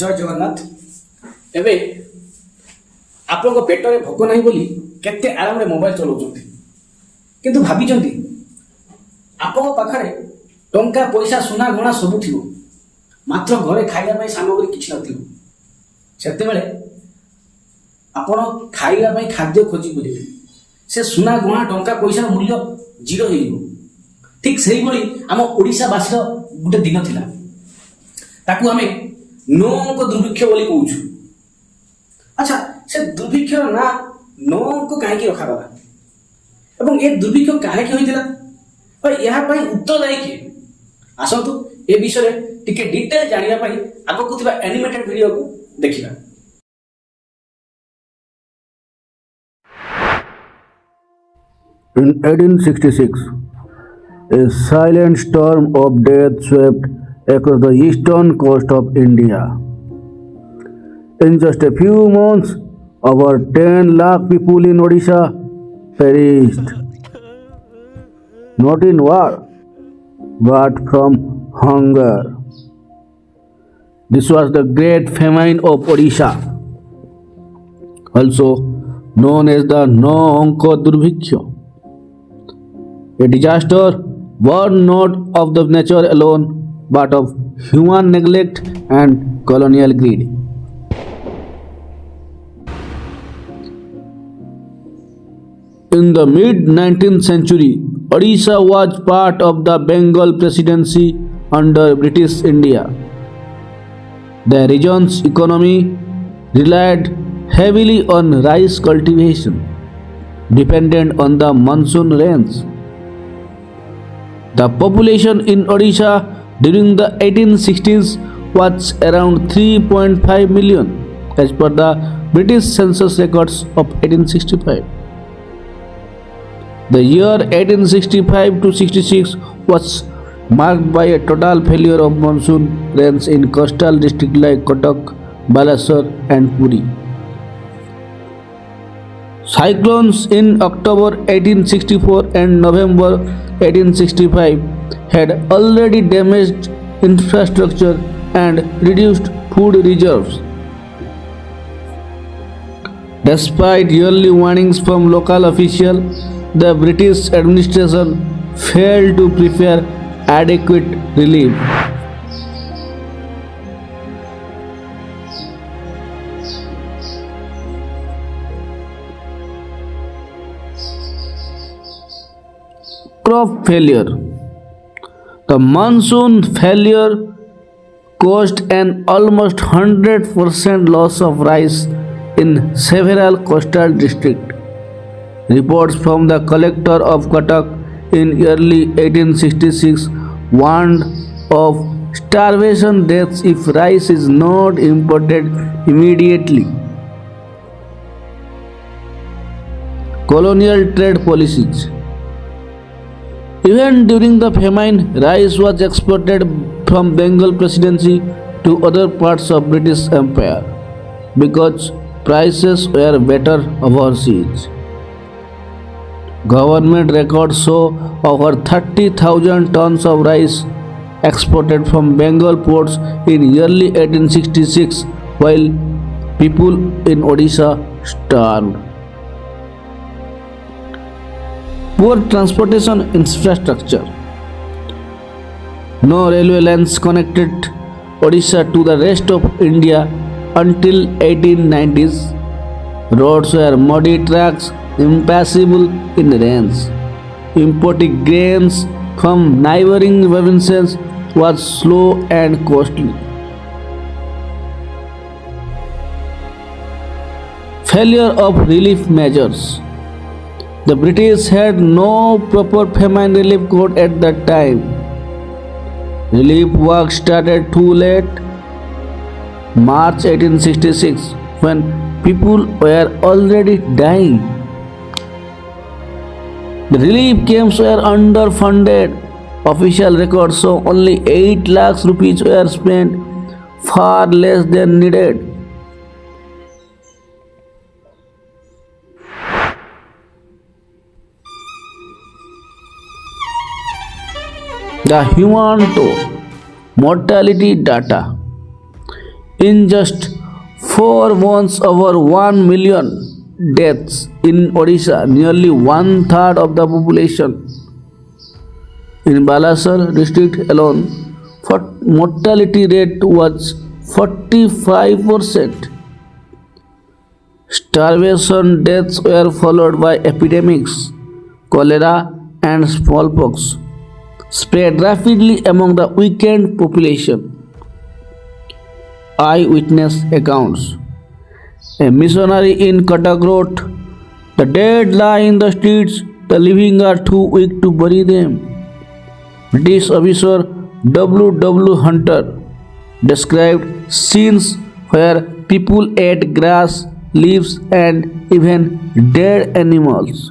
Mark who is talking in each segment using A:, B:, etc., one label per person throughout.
A: जय जगन्नाथ। एवं आपण पेटर भोक ना बोली केते आराम रे मोबाइल चलाउछंती किंतु भाबिचंती आपण पाखरे टंका पैसा सुना गणा सब थिबो मात्र घरे खाइबा पई सामग्री किछि नथिबो सेते बेले आपण खाइबा पई खाद्य खोजी बुलिबे से सुना गणा टंका पैसा मूल्य जीरो हेइबो। ठीक सही भली आम ओडिशा बासी गोटे दिन थिला ताकू आमे नोंक दुर्भिक्ष बोली कहूछु। अच्छा से दुर्भिक्ष ना नोंक काहेकि रखा गला एवं ए दुर्भिक्ष काहेकि होइतिला और यहाँ पर उत्तरदायी किए आसतु ए विषय टिके डिटेल जानिया पई आगकु थिबा एनिमेटेड वीडियो को देखिबा।
B: In 1866, a silent storm of death swept across the eastern coast of India. In just a few months, over 10 lakh people in Odisha perished. Not in war, but from hunger. This was the Great Famine of Odisha, also known as the No-Onko Durbhiksha. A disaster born not of the nature alone, but of human neglect and colonial greed. In the mid-19th century, Odisha was part of the Bengal Presidency under British India. The region's economy relied heavily on rice cultivation, dependent on the monsoon rains. The population in Odisha during the 1860s was around 3.5 million as per the British census records of 1865. The year 1865 to 66 was marked by a total failure of monsoon rains in coastal districts like Cuttack, Balasore and Puri. Cyclones in October 1864 and November 1865 had already damaged infrastructure and reduced food reserves. Despite yearly warnings from local officials, the British administration failed to prepare adequate relief. Crop failure. The monsoon failure caused an almost 100% loss of rice in several coastal districts. Reports from the collector of Cuttack in early 1866 warned of starvation deaths if rice is not imported immediately. Colonial trade policies. Even during the famine, rice was exported from Bengal Presidency to other parts of British Empire because prices were better overseas. Government records show over 30,000 tons of rice exported from Bengal ports in early 1866 while people in Odisha starved. Poor transportation infrastructure. No railway lines connected Odisha to the rest of India until 1890s. Roads were muddy tracks impassable in rains. Importing grains from neighboring provinces was slow and costly. Failure of relief measures. The British had no proper famine relief code at that time. Relief work started too late, March 1866, when people were already dying. The relief camps were underfunded. Official records show only 8 lakhs rupees were spent, far less than needed. The human toll, mortality data. In just 4 months, over 1 million deaths in Odisha, nearly one third of the population. In Balasar district alone, mortality rate was 45%. Starvation deaths were followed by epidemics, cholera and smallpox, spread rapidly among the weakened population. Eyewitness accounts. A missionary in Cuttack wrote, "The dead lie in the streets, the living are too weak to bury them." British officer W. W. Hunter described scenes where people ate grass, leaves, and even dead animals.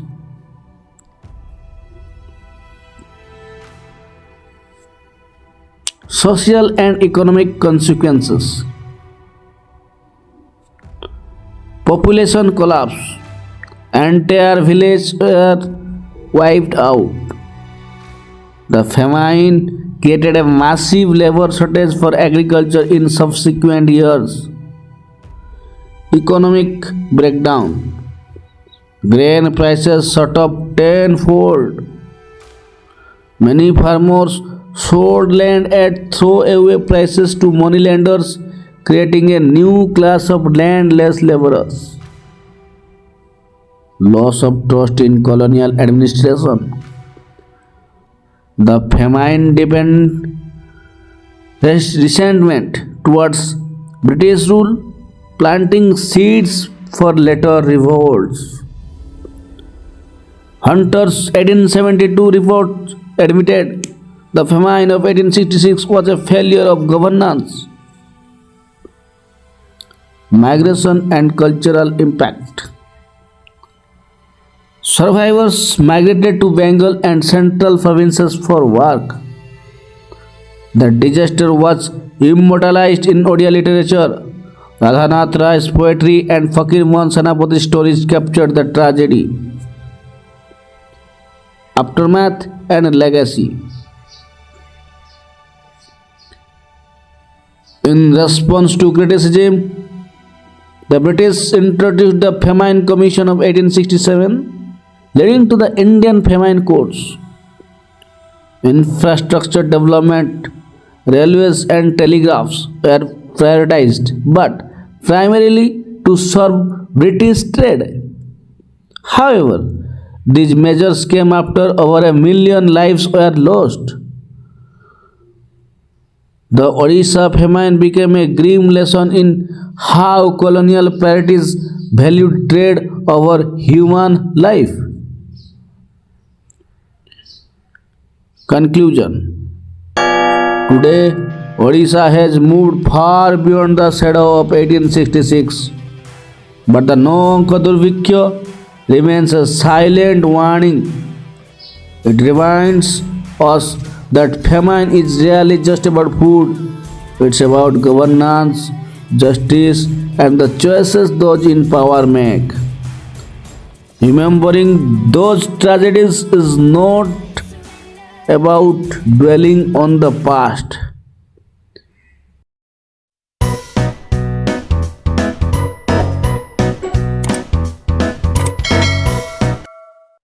B: Social and economic consequences. Population collapse. Entire villages were wiped out. The famine created a massive labor shortage for agriculture in subsequent years. Economic breakdown. Grain prices shot up tenfold. Many farmers sold land at throwaway prices to moneylenders, creating a new class of landless laborers. Loss of trust in colonial administration. The famine deepened resentment towards British rule, planting seeds for later revolts. Hunter's 1872 report admitted the famine of 1866 was a failure of governance. Migration and cultural impact. Survivors migrated to Bengal and central provinces for work. The disaster was immortalized in Odia literature. Radhanath Ray's poetry and Fakir Mohan Senapati's stories captured the tragedy. Aftermath and legacy. In response to criticism, the British introduced the Famine Commission of 1867, leading to the Indian Famine Codes. Infrastructure development, railways and telegraphs were prioritized, but primarily to serve British trade. However, these measures came after over 1 million lives were lost. The Odisha famine became a grim lesson in how colonial priorities valued trade over human life. Conclusion. Today, Odisha has moved far beyond the shadow of 1866, but the Nonka Durvikya remains a silent warning. It reminds us that famine is rarely just about food, it's about governance, justice, and the choices those in power make. Remembering those tragedies is not about dwelling on the past,